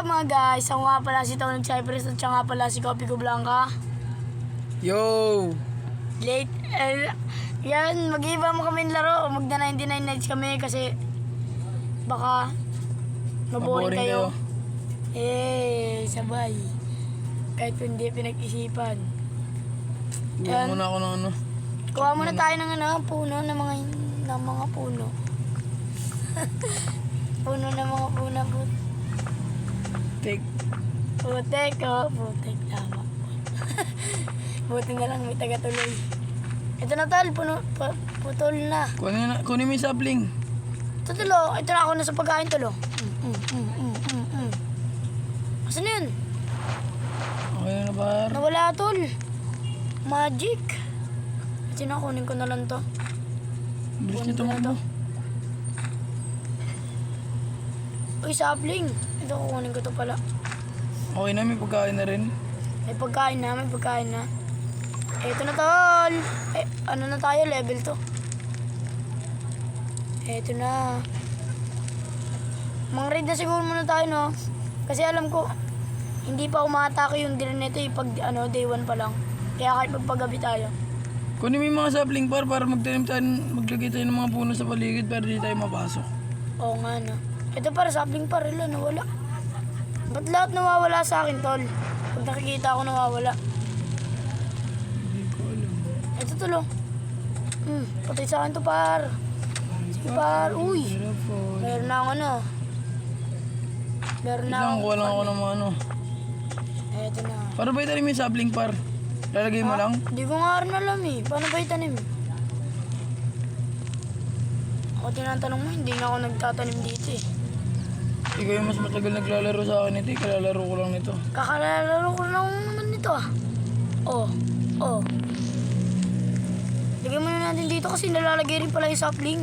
Mga guys, ako nga pala si Tonong Cypress at siya nga pala si Kopi Ko Blanca. Yo! Late, yan, mag-iba mo kami ng laro. Magna 99 nights kami kasi baka maboring kayo. Sabay. Kahit hindi pinag-isipan. Kuha muna ako ng ano. Kuha muna tayo ng puno, ng mga puno. Puno ng mga puno. Take. Putek, tama. Buti na lang may taga-tuloy. Ito na tol, putol na. Kunin mo yung sapling. Ito tulo, ito na ako na sa pagkain tulo. Asan yun? Okay na par. Nawala tol. Magic. Ito na, kunin ko na lang to. Bilis nito mo. Uy, sapling. Ito, kukunin ko to pala. Okay na, may pagkain na rin. May pagkain na. Ito na tol. Ano na tayo, level to. Ito na. Mang-raid na siguro muna tayo, no? Kasi alam ko, hindi pa umatake yung deer nito pag day 1 pa lang. Kaya kahit magpagabi tayo. Kunin mo yung mga sapling par para maglagay tayo ng mga puno sa paligid para di tayo mapasok. Oo nga, no? Ito para sapling par, nawala. Ba't lahat nawawala sa akin, tol? Pag nakikita ako nawawala. Hindi ko alam. Ito tulo. Patay sa akin to, par. Sige, par. Uy. Meron na ako, Meron na Isang ako. kuha lang ako ng mga ano. Ito na. Para ba itanim yung sapling par? Lalagay mo lang? Hindi ko nga rin alam Paano ba itanim? Ako tinatanong mo, hindi na ako nagtatanim dito Ikaw yung mas matagal naglalaro sa akin ito. Kalalaro ko lang nito. Kakalalaro ko lang naman nito Oh. Lagay mo na natin dito kasi nalalagay rin pala yung sapling.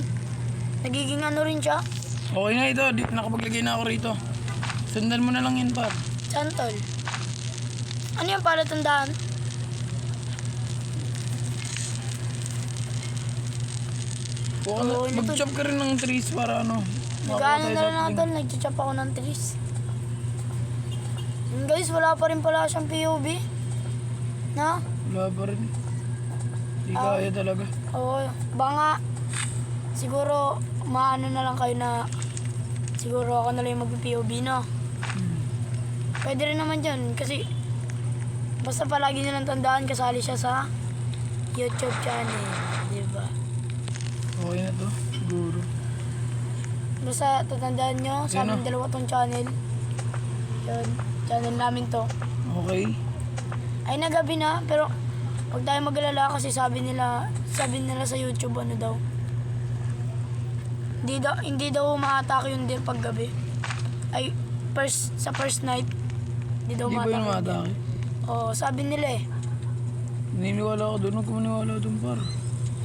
Nagiging ano rin siya. Okay na ito. Nakapaglagay na ako rito. Sundan mo na lang yun par. Saan, tol? Ano yung palatandaan? Mag-chop ka rin ng trees para ano. Nag-ano na rin ako, tol. Nag-chop ako ng trees. Guys, wala pa rin pala siyang POV. Na? Wala pa rin. Hindi kaya talaga. Oo, baka siguro maano na lang kayo na siguro ako na lang yung mag-POV, no? Pwede rin naman dyan kasi basta palagi nilang tandaan kasali siya sa YouTube channel, di ba? Okay na to, siguro. Basta tatandaan nyo, sa aming dalawa tong channel. Yun, channel namin to. Okay. Ay nagabi na, pero huwag tayo mag-alala kasi sabi nila sa YouTube ano daw. Hindi daw umaatake yung deer pag gabi. Ay, sa first night, hindi daw Hindi ba yun umatake? Oo, sabi nila Naniniwala ako doon. Huwag ka maniwala doon par.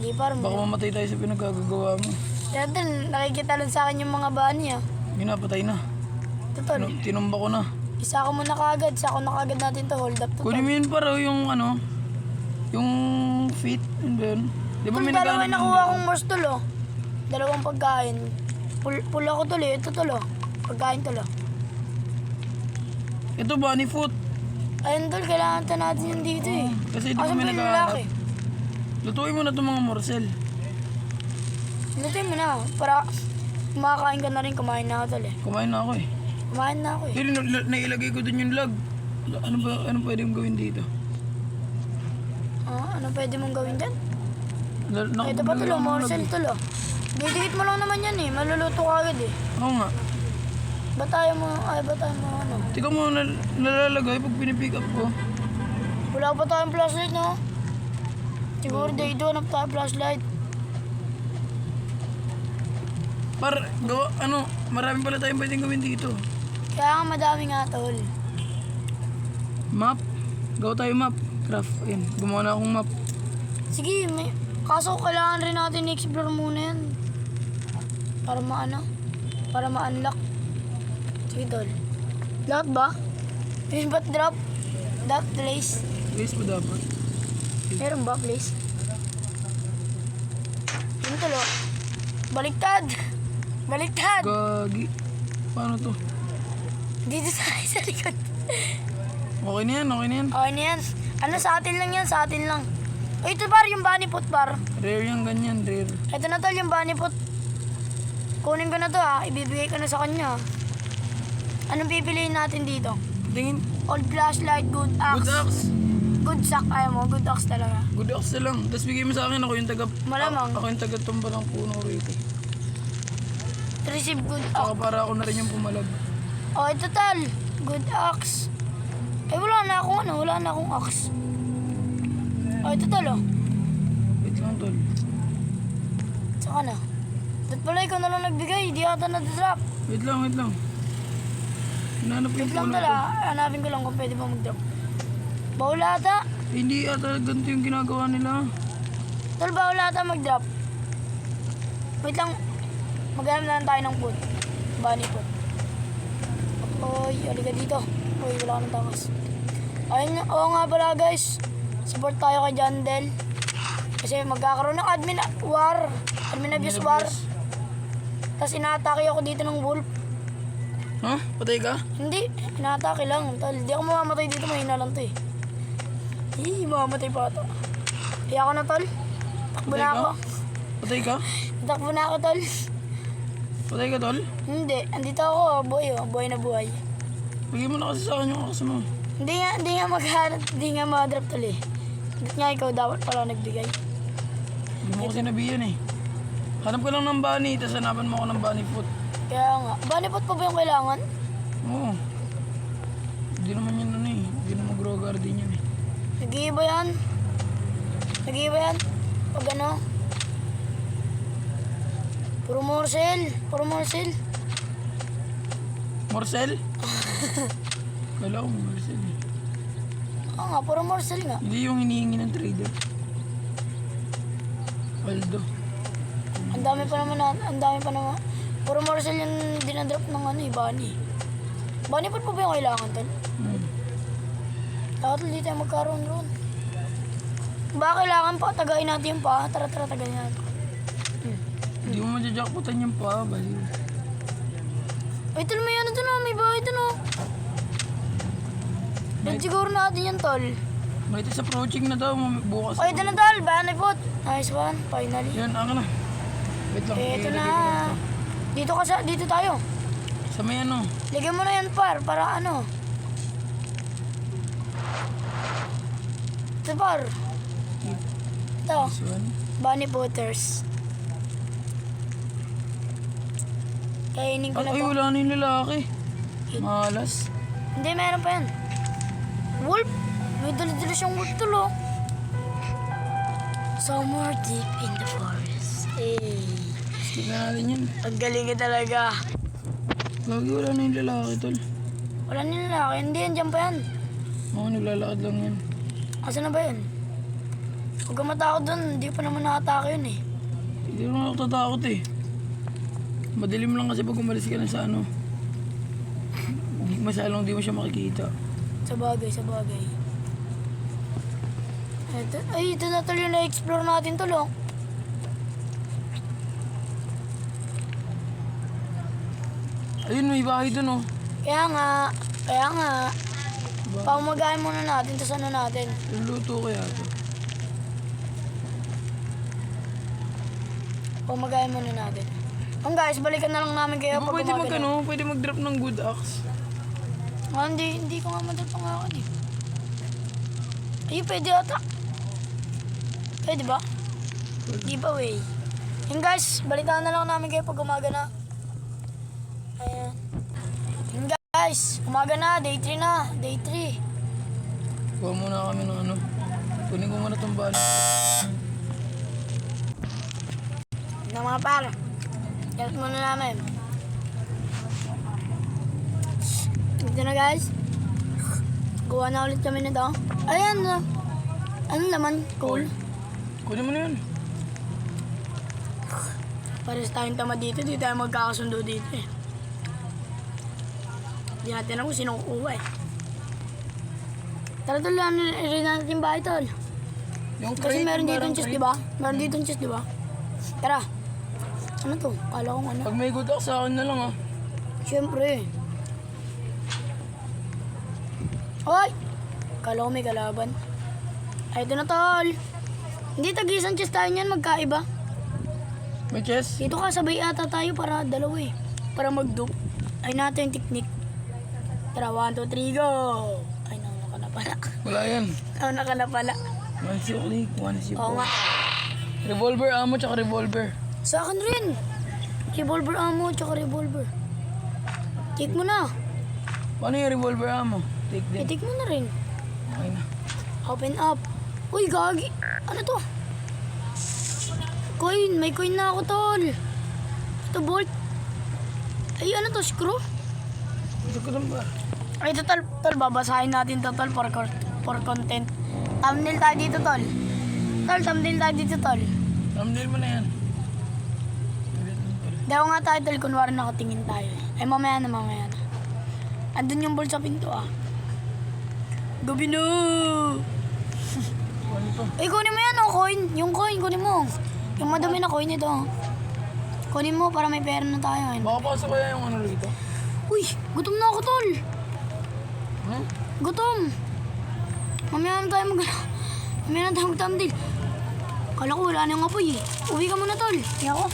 Hindi parang Baka mamatay tayo sa pinagkagagawa mo. Kaya din, nakikita lang sa akin yung mga bani Pinapatay na. Totoo. Tinumba ko na. Isa ako muna kagad, natin to hold up to. Kunin mo yun par, yung ano, yung feet, and then, di ba Kung may dalawa naghanap nakuha kong morse tulo. Dalawang pagkain. Pula ko tuloy, ito tulo. Pagkain tulo. Ito bunny foot. Ayun tol, kailangan ta natin yun dito Kasi di ba Asan may pa yung naghahanap. lalaki? Lutuin mo na itong mga morsel. Lutuin mo na, para kumakain ka na rin, kumain na ako tol Kumain na ako Kumain na ako Pero nailagay ko dun yung log. Ano pwede mong gawin dito? Ano pwede mong gawin dyan? Ito pa Nakapaglagay tulo, ako ng morsel log. tulo. Didikit mo lang naman yan maluluto ka agad Oo nga. Ba't tayo mo ano? Tika mo nalalagay pag pinipick up ko. Wala pa tayong flashlight, no? Siguro day 2 hanap tayo flashlight. Marami pala tayong pwedeng gawin dito. Kaya nga madami nga, tol. Map. Gawa tayo map. Craft. Ayan. Gumawa na akong map. Sige, kaso kailangan rin natin i-explore muna yan. Para ma-unlock. Sige, tol. Lahat ba? Yung ba't drop? That place? Place mo dapat. Meron ba place? Yung tulo. Baliktad! Baliktad! Gagi. Paano to? Dito sa likod. Okay na yan, okay na yan. Okay na yan. Ano, sa atin lang yan, sa atin lang. Ay, ito par, yung bunny foot par. Rare yan, ganyan, rare. Ito na tol, yung bunny foot. Kunin ko na to ha, ibibigay ko na sa kanya. Anong pipiliin natin dito? Tingin, Old flashlight, good axe. good axe. Good sack, ayaw mo, good axe talaga. Good axe na lang. Tapos bigay mo sa akin, ako yung taga... Malamang. Ako yung taga-tumba ng puno rito. Receive good axe. Saka para ako na rin yung pumalag. Oh, ito tal, good axe. Eh, wala na akong axe. Oh, ito tal oh. Wait lang, tol. Saka na. Dapat pala ikaw na lang nagbigay, di ata na-drop. Wait lang, wait lang. Hinanap ko yung Wait lang puno tal ko. ah, hanapin ko lang kung pwede ba mag-drop. Bawal ata. Hindi ata ganito yung ginagawa nila. Tal, bawal ata mag-drop. Wait lang, maghanap na lang tayo ng food. Bunny food. Oy, halika dito. Oy, wala ka ng takas. Ayun, oo nga pala guys. Support tayo kay John Del. Kasi magkakaroon ng admin war. Admin abuse war. Tapos inaatake ako dito ng wolf. Ha? Patay ka? Hindi, inaatake lang. Tal, di ako mamamatay dito, mahina lang to eh. Mamamatay pa ito. Kaya ako na tol. Takbo Patay na ka? ako. Patay ka? Takbo na ako tol. Patay ka, tol? Hindi, andito ako, boy oh. Boy na buhay. Bigay mo na kasi sa akin yung axe mo. Hindi nga maghanap, hindi nga ma-drop tol eh. Ba't nga ikaw dapat pala nagbigay? Hindi mo kasi nabiyan eh. Hanap ko lang ng bunny, tapos hanapan mo ako ng bunny foot. Kaya nga, bunny foot pa ba yung kailangan? Oo. Hindi naman yan ano eh. Hindi naman grow garden yan eh. Nag-iiba yan. Nag-iiba yan. Pag ano. Puro morsel. Puro morsel. Morcel? Kala ko Morcel eh. Oo nga, puro morsel nga. Hindi yung hinihingi ng trader. Aldo. Ang dami pa naman. Puro morsel yung dinadrop ng ano eh, bunny. Bunny foot pa ba yung kailangan tol? Dapat hindi tayo magkaroon roon. Baka kailangan pa, tagain natin yung pa. Tara, tagain natin. Hindi mo madyajakputan yung pa, baliw. Ay, tol, may ano dun oh, may bahay dun oh. Yan siguro natin yan, tol. May ito sa approaching na daw, bukas. Ay, ito na, tol, bunny foot. Nice one, finally. Yan, akin na. Wait lang. Ito ilagay na. ko lang to. Dito tayo. Sa may ano. Lagyan mo na yan, par, para ano. Ito, par. Ito, This one. bunny footers. Kainin ko na Ay, to. wala na yung lalaki. Malas. Hindi, meron pa yan. Wolf? May dala-dala siyang wolf tulo. Somewhere deep in the forest. Eh. Tignan natin yan. Ang galing ka talaga. Gagi, wala na yung lalaki, tol. Wala nila lalaki. Hindi, andyan pa yan. Oo, naglalakad lang yan. Asa na ba yan? Huwag ka matakot dun. Hindi pa naman nakatake yun eh. Hindi naman ako tatakot eh. Madilim lang kasi pag umalis ka na sa ano. Masyadong di mo siya makikita. Sa bagay. Ito na tuloy yung na-explore natin tulo. Ayun, may bahay dun oh. Kaya nga. Pamagayin muna natin, tapos ano natin. Luluto kaya ito. Pamagayin muna natin. Guys, balikan na lang namin kayo Di ba pag pwede umaga na. pwede mag-drop ng good axe? Hindi ko nga madal pangakan eh. Ayun, pwede ata. Pwede ba? Di ba, way? Yun guys, balikan na lang namin kayo pag umaga na. Ayan. Yun guys, umaga na, day 3 na, day 3. Kuha muna kami ng ano. Kunin ko muna itong bali. Na mga par. Yan muna namin. Ito na guys. Kuha na ulit kami nito. Ayan na. Ano naman? Cool. Kunin mo na yun. Pares tayong tama dito. Di tayo magkakasundo dito eh. Hindi natin alam kung sinong kukuha eh. Tara tol, rin natin yung bahay tol. Yung Kasi crate, meron dito parang yung chest, crate. di ba? Meron dito yung chest, di ba? Tara. Ano to? Kala kong ano. Pag may good axe sa akin na lang ah. Siyempre. Hoy! Kala ko may kalaban. Ay, ito na tol. Hindi tag-isang chest tayo niyan, magkaiba. May chest? Dito ka, sabay ata tayo para dalawa eh. Para mag-dupe. Ay natin yung technique. Tara, 1, 2, 3, go! Ay, nauna ka na pala. Wala yan. Nauna ka na pala. One is yung click, one is yung Oo nga. revolver ammo tsaka revolver. Sa akin rin. Revolver ammo, tsaka revolver. Take mo na. Paano yung revolver ammo? Take din. I-take mo na rin. Okay na. Open up. Uy, gagi. Ano to? Coin. May coin na ako, tol. Ito, bolt. Ay, ano to? Screw? Ito ko lang ba? Ay, ito, tol. Tol, babasahin natin to, tol, for content. Thumbnail tayo dito, tol. Tol, thumbnail tayo dito, tol. Thumbnail mo na yan. Daw nga tayo, tol. Kunwari nakatingin tayo. Ay, mamaya na. Andun yung bolt sa pinto, ah. Gabi na. Ano to? Ay, kunin mo yan, oh, coin. Yung coin, kunin mo. Yung madumi na coin ito. Kunin mo para may pera na tayo. Baka pasok kaya yung ano rito? Uy, gutom na ako, tol. Huh? Gutom. Mamaya na tayo mag-thumbnail. Kala ko wala na yung apoy, eh. Uwi ka muna, tol. Hindi ako.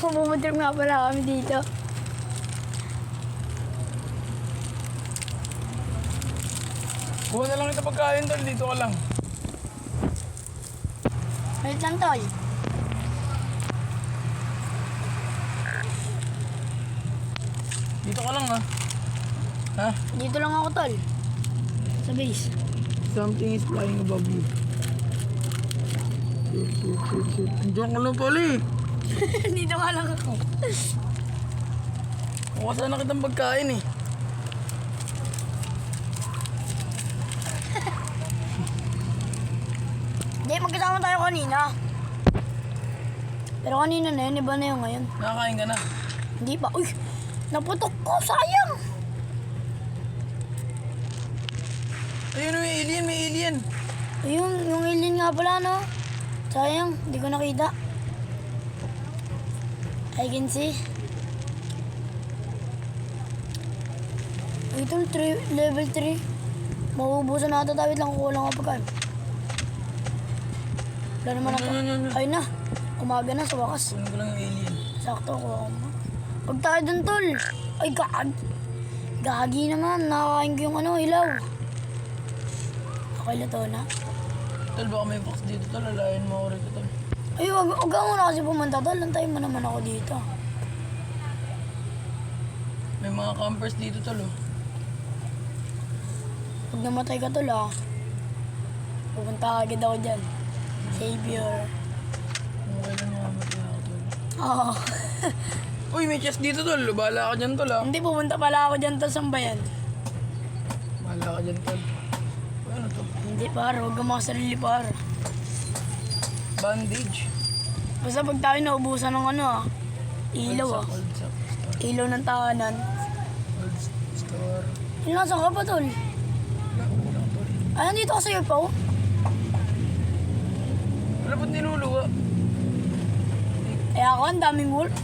Pumumuntrip nga pala kami dito. Kuha na lang ito pagkain tol, dito ka lang. Wait lang, tol. Dito ka lang ha. Ha? Dito lang ako, tol. Sa base. Something is flying above you. Shoot. Diyan ka lang pala eh. Dito nga lang ako. Kuha sana kitang pagkain eh. Hindi, magkasama tayo kanina. Pero kanina na yun, iba na yung ngayon. Nakakain ka na. Hindi pa. Uy, naputok ko, sayang. Ayun may alien, may alien. Ayun, yung alien nga pala, no? Sayang, hindi ko nakita. I can see. Ito, level 3. Mauubusan na ata, David lang kukulang ako pagkaan. Wala naman ako. Ayun na, umaga na sa wakas. Kunin ko lang yung alien. Sakto ko. Pag tayo dun, tol. Ay, gagi naman. Nakakain ko yung ano, ilaw. Okay, luto na. Tol, baka may box dito tol. Lalayan mo ako rito tol. Ay, wag ka muna kasi pumunta, tol. Lantayin mo naman ako dito. May mga campers dito tol oh. Pag namatay ka, tol, ah. Pupunta agad ako dyan. Savior. Kung kailan mamamatay ako tol. Oo. Uy, may chest dito tol. Bahala ka dyan tol ah. Hindi, pupunta pala ako dyan, tol, sambayan. Bahala ka dyan tol. Ano to? Hindi, par. Huwag ka makasarili, par. Bandage. Basta pag tayo naubusan ng ano, ah. Ilaw, ah. Old shop store. Ilaw ng tahanan. Old store. Yun lang, saan ka pa, tol? Wala tol. Ay, nandito ka sa iyo, Pao. Wala ba't niluluwa? Eh ako, ang daming wolf.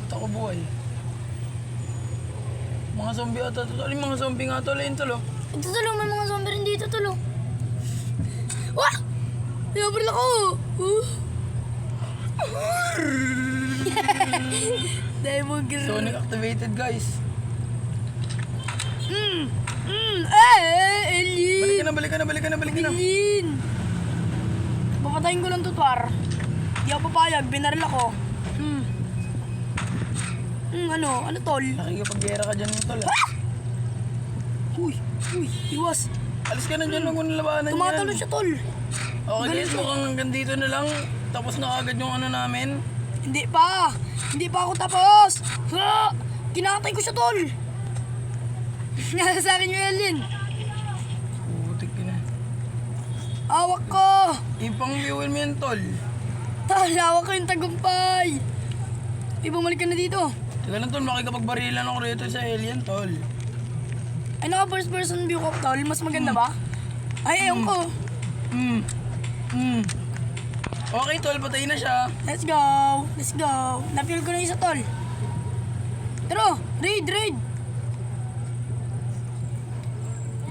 Ba't ako buhay? Mga zombie ata tol. Yung mga zombie nga tol. Ayun tol oh. Ito, tol, may mga zombie rin dito, tol. Wah! Nabaril ako! Diamond girl. Sonic activated guys. Alien! Balik ka na. Alien! Papatayin ko lang to, Twar. Di ako papayag, binaril ako. Ano, tol? Nakikipag-gera ka dyan tol ah. Uy, iwas. Alis ka na dyan huwag mo nalabanan Tumatalo yan. siya, tol. Okay guys, mukhang hanggang dito na lang. Tapos na agad yung ano namin. Hindi pa ako tapos. Ha! Kinakatay ko siya, tol. Nasa sa akin yung alien. Putik ka na. Awak ko. Ipang fuel mo yan tol. Tol, awak ko yung tagumpay. Bumalik ka na dito. Teka lang tol, makikapagbarilan ako rito sa alien tol. Ay, naka first person view ko, tol. Mas maganda ba? Ay, ewan ko. Okay tol, patay na siya. Let's go. Napil ko na isa, tol. Pero, raid.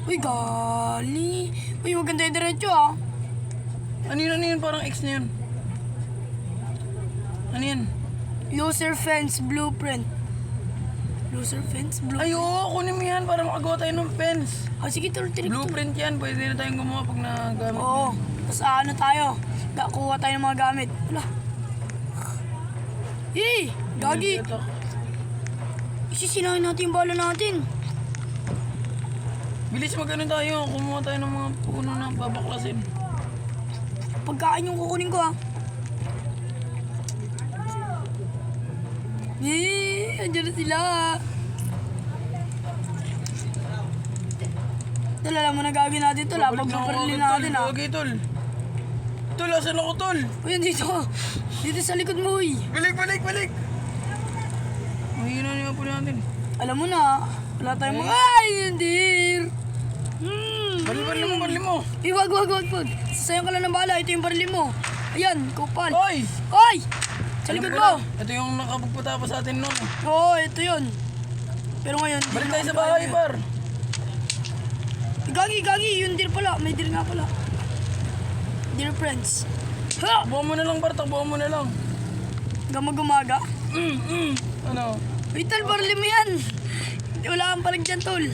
Uy, gali. Uy, maganda yung diretso ah. Ano yun? Parang X na yun. Ano yan? Loser fence blueprint. Loser fence blueprint. Ay, oo, kunin mo yan para makagawa tayo ng fence. Ah, sige, tol, tirik. Blueprint yan, pwede na tayong gumawa pag nagamit. Oo. Tapos ano tayo? Kuha tayo ng mga gamit. Wala. Eh, gagi. Isisinahin natin yung bala natin. Bilis mag-ano tayo, kumuha tayo ng mga puno na babaklasin. Pagkain yung kukunin ko ah. Eh, andyan na sila. Tol, alam mo na gagawin natin tol ah. Pagpaparalin natin ah. Okay, tol. Tol, asan ako, tol? Uy, dito. Dito sa likod mo, uy. Balik! Mahina niya po natin. Alam mo na, wala tayong mga... Ay, hindir! Baril mo. Eh, wag. Sasayang ka lang ng bala. Ito yung baril mo. Ayan, kupal. Hoy! Oy! Sa Alam likod ko mo. na, ito yung nakapagpunta pa sa atin noon. Oo, ito yun. Pero ngayon... Balik tayo sa bahay, par. Gagi, yung deer pala. May deer nga pala. Dear friends. Ha! Takbuhan mo na lang, par. Takbuhan mo na lang. Gamagumaga. Ano? Uy, tol, baril mo yan. Wala kang palag dyan, tol.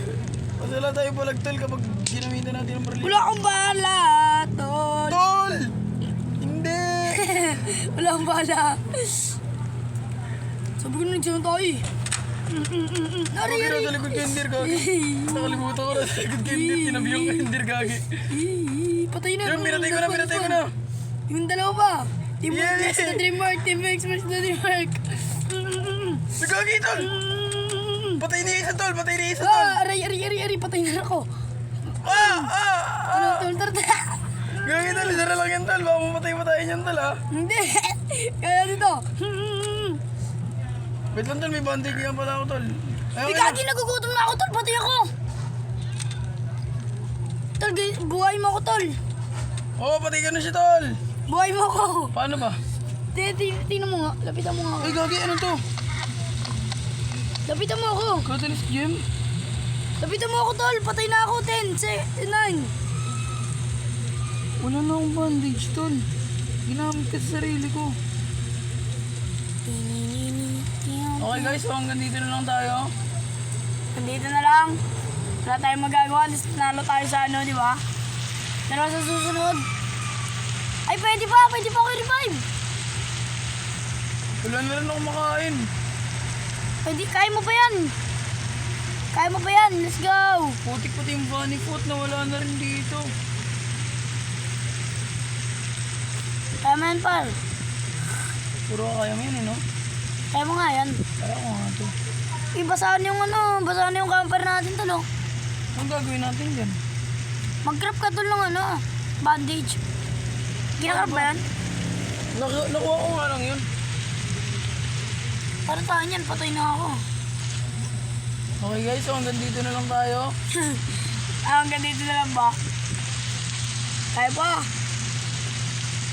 Wala tayo palagtal kapag ginamitan natin ang baril. Wala akong bala, tol. Tol! Hindi! Wala akong bala. Sabi ko na nagsiyan tayo eh. Nari, Okay na sa likod kendir, gagi. Nakalimutan ko na sa likod kendir. Tinabi yung kendir, gagi. Patay na. Yung pinatay ko na. Yung dalawa pa. Teamwork Yeah. makes the dream work. Teamwork makes the dream work. Gagi, tol! Patay ni isa, tol! Aray, patay na ako. Ano, tol, tol. Gagi, tol! Isa na lang yan, tol! Baka mamatay-matayin yan, tol, ha? Hindi. Kaya dito. Wait lang, tol. May bandage yan pala ako, tol. Ayaw, Gagi, nagugutom na ako, tol. Patay ako. Tol, buhay mo ako, tol. Oo, patay ka na siya, tol! Buhay mo ako. Paano ba? Tingnan mo nga. Lapitan mo nga ako. Ay, gagi, ano to? Lapitan mo ako. Catalyst gem? Lapitan mo ako, tol. Patay na ako. 10, 9. Wala na akong bandage, tol. Ginamit ka sa sarili ko. Okay, guys. So, hanggang dito na lang tayo. Nandito na lang. Wala tayong magagawa. Nalo tayo sa ano, di ba? Pero sa susunod. Ay, pwede pa ako i-revive. Wala na rin ako makain. Pwede, kaya mo pa yan. Let's go. Putik-puti yung bunny foot na wala na rin dito. Kaya mo yan, pal. Puro kaya mo yun, eh, no? Kaya mo nga yan. Kaya ko nga to. Basahan yung camper natin, tol. Oh. Anong gagawin natin dyan? Mag-grab ka, tol, ng ano, bandage. Ginagrab ba yan? Nakuha ko nga lang yun. Para tayo yan, patay na ako. Okay guys, so hanggang dito na lang tayo. Hanggang dito na lang ba? Kaya pa.